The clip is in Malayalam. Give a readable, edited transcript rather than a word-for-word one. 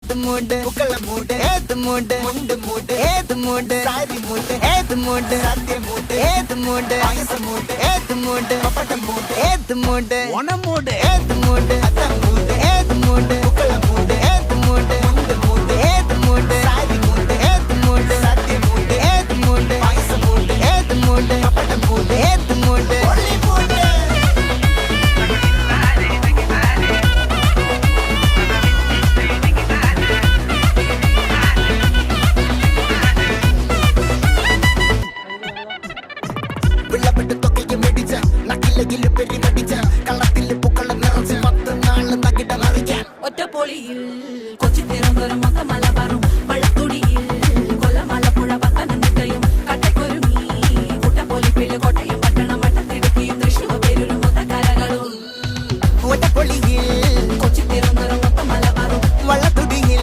ഏത് മൂട് പുക്കള മൂട് ഏത് മൂട് മുണ്ട് മൂട് ഏത് മൂട് സാരി മൂട് ഏത് മൂട് സദ്യ മൂട് ഏത് മൂട് പായസ മൂട് ഏത് മൂട് പപ്പടം മൂട് ഏത് മൂട് ഓണം മൂട് ഏത് മൂട് അത്തം മൂട് ഏത് മൂട് പുക്കള മൂട് ഏത് മൂട് മുണ്ട് മൂട് ഏത് മൂട് സാരി മൂട് ഏത് മൂട് സദ്യ മൂട് ഏത് മൂട് പായസ മൂട് ഏത് മൂട് പപ്പടം മൂട് ഏത് മൂട് ഒളി മൂട് വിളപ്പെട്ട് തൊക്കയ്ക്ക് മെടിച്ച നക്കിലകിൽ പെരി നടിച്ച കള്ളത്തിൽ പൂക്കളം നിറച്ച് 10 നാള് തകിട മറിക്കാൻ ഒറ്റപ്പൊളിയിൽ കൊച്ചി തിരുവനന്തപുരം